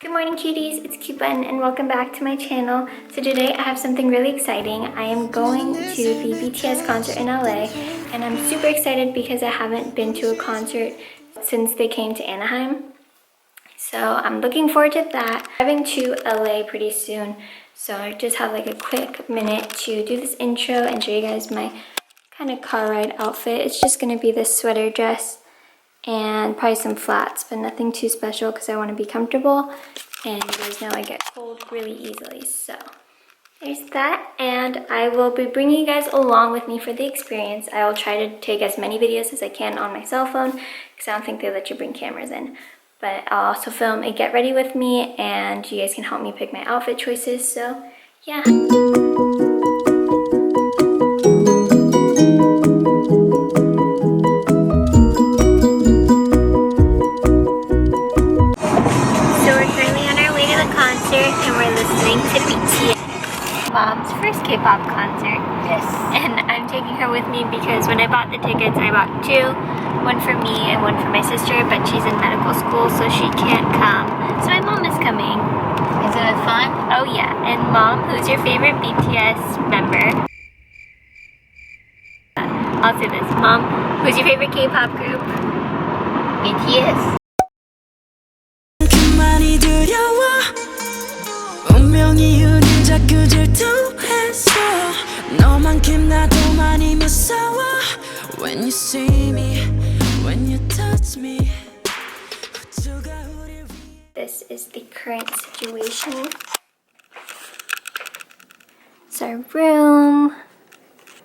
Good morning cuties, it's Cutebutton and welcome back to my channel. So today I have something really exciting. I am going to the BTS concert in LA and I'm super excited because I haven't been to a concert since they came to Anaheim. So I'm looking forward to that. I'm driving to LA pretty soon, so I just have like a quick minute to do this intro and show you guys my kind of car ride outfit. It's just going to be this sweater dress and probably some flats, but nothing too special because I want to be comfortable, and you guys know I get cold really easily. So there's that, and I will be bringing you guys along with me for the experience. I will try to take as many videos as I can on my cell phone because I don't think they let you bring cameras in, but I'll also film a get ready with me and you guys can help me pick my outfit choices. So yeah. And we're listening to BTS. Mom's first K-pop concert. Yes. And I'm taking her with me because when I bought the tickets, I bought two. One for me and one for my sister, but she's in medical school, so she can't come. So my mom is coming. Is it fun? Oh yeah. And Mom, who's your favorite BTS member? I'll say this. Mom, who's your favorite K-pop group? BTS. 운명이 우릴 자꾸 질투했어 너만큼 나도 많이 무서워 When you see me, when you touch me This is the current situation. It's our room.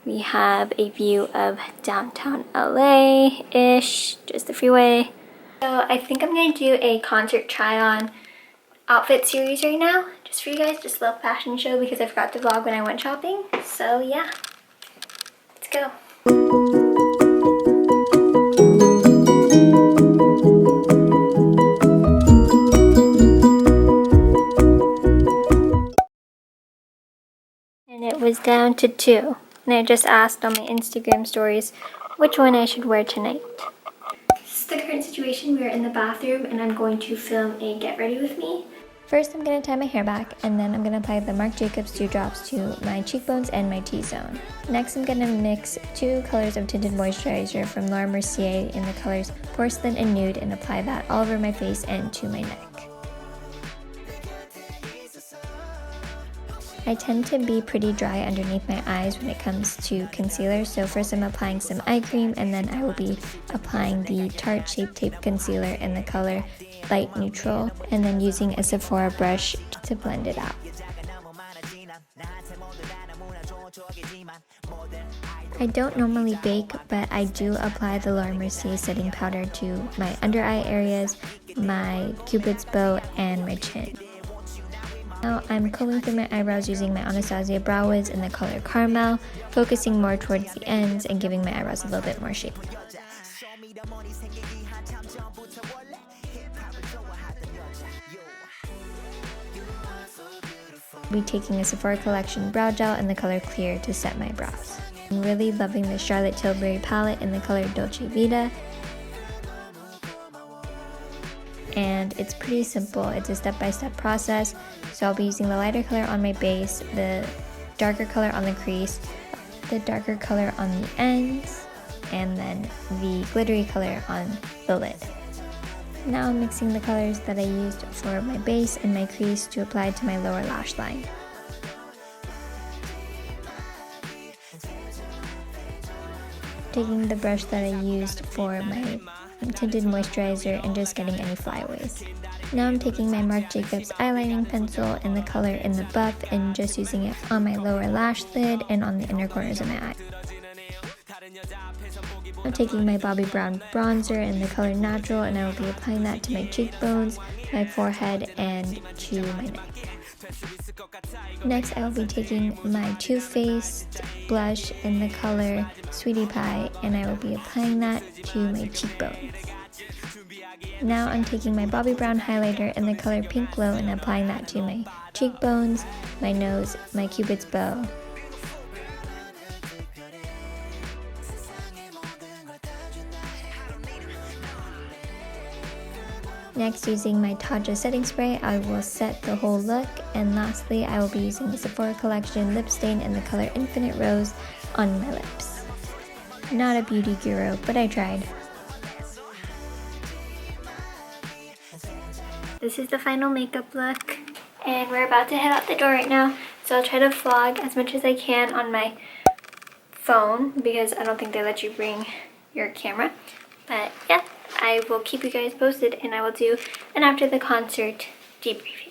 We have a view of downtown LA-ish, just the freeway. So I think I'm gonna do a concert try-on outfit series right now, just for you guys, just a little fashion show because I forgot to vlog when I went shopping. So yeah, let's go. And it was down to 2, and I just asked on my Instagram stories which one I should wear tonight. This is the current situation. We're in the bathroom and I'm going to film a get ready with me. First, I'm going to tie my hair back, and then I'm going to apply the Marc Jacobs dewdrops to my cheekbones and my T-zone. Next, I'm going to mix 2 colors of tinted moisturizer from Laura Mercier in the colors Porcelain and Nude and apply that all over my face and to my neck. I tend to be pretty dry underneath my eyes when it comes to concealer, so first I'm applying some eye cream and then I will be applying the Tarte Shape Tape Concealer in the color Light Neutral and then using a Sephora brush to blend it out. I don't normally bake, but I do apply the Laura Mercier setting powder to my under eye areas, my cupid's bow, and my chin. Now I'm combing through my eyebrows using my Anastasia Brow Wiz in the color Caramel, focusing more towards the ends and giving my eyebrows a little bit more shape. I'll be taking a Sephora Collection brow gel in the color Clear to set my brows. I'm really loving the Charlotte Tilbury palette in the color Dolce Vita. And it's pretty simple. It's a step-by-step process. So I'll be using the lighter color on my base, the darker color on the crease, the darker color on the ends, and then the glittery color on the lid. Now I'm mixing the colors that I used for my base and my crease to apply to my lower lash line. Taking the brush that I used for my tinted moisturizer and just getting any flyaways. Now I'm taking my Marc Jacobs eyelining pencil in the color In the Buff and just using it on my lower lash lid and on the inner corners of my eye. I'm taking my Bobbi Brown bronzer in the color Natural and I will be applying that to my cheekbones, my forehead, and to my neck. Next, I will be taking my Too Faced blush in the color Sweetie Pie and I will be applying that to my cheekbones. Now I'm taking my Bobbi Brown highlighter in the color Pink Glow and applying that to my cheekbones, my nose, my cupid's bow. Next, using my Taja setting spray, I will set the whole look. And lastly, I will be using the Sephora Collection lip stain in the color Infinite Rose on my lips. Not a beauty guru, but I tried. This is the final makeup look, and we're about to head out the door right now. So I'll try to vlog as much as I can on my phone because I don't think they let you bring your camera. But yeah, I will keep you guys posted, and I will do an after the concert debriefing.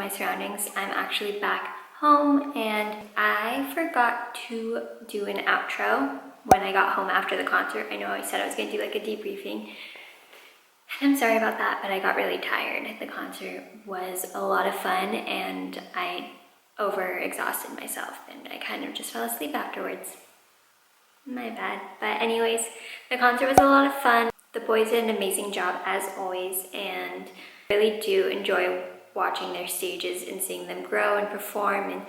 my surroundings. I'm actually back home and I forgot to do an outro when I got home after the concert. I know I said I was going to do like a debriefing. And I'm sorry about that, but I got really tired. The concert was a lot of fun and I overexhausted myself and I kind of just fell asleep afterwards. My bad. But anyways, the concert was a lot of fun. The boys did an amazing job as always, and I really do enjoy watching their stages and seeing them grow and perform. And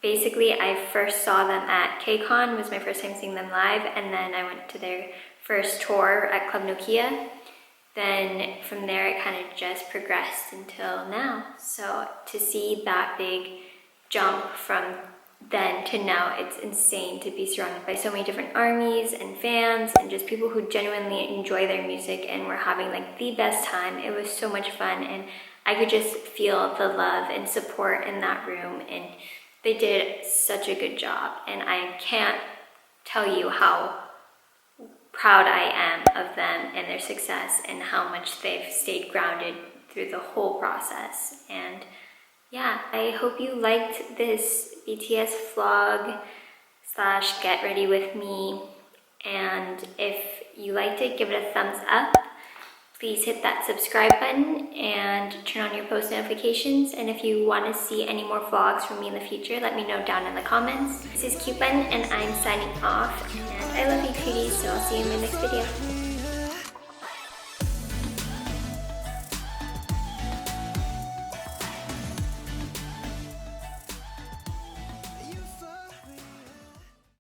basically I first saw them at KCON, was my first time seeing them live, and then I went to their first tour at Club Nokia. Then from there it kind of just progressed until now. So to see that big jump from then to now, it's insane to be surrounded by so many different armies and fans and just people who genuinely enjoy their music, and we're having like the best time. It was so much fun and I could just feel the love and support in that room, and they did such a good job, and I can't tell you how proud I am of them and their success and how much they've stayed grounded through the whole process. And yeah, I hope you liked this BTS vlog / get ready with me, and if you liked it, give it a thumbs up. Please hit that subscribe button and turn on your post notifications, and if you want to see any more vlogs from me in the future, let me know down in the comments. This is Cutebutton and I'm signing off, and I love you cuties, so I'll see you in my next video.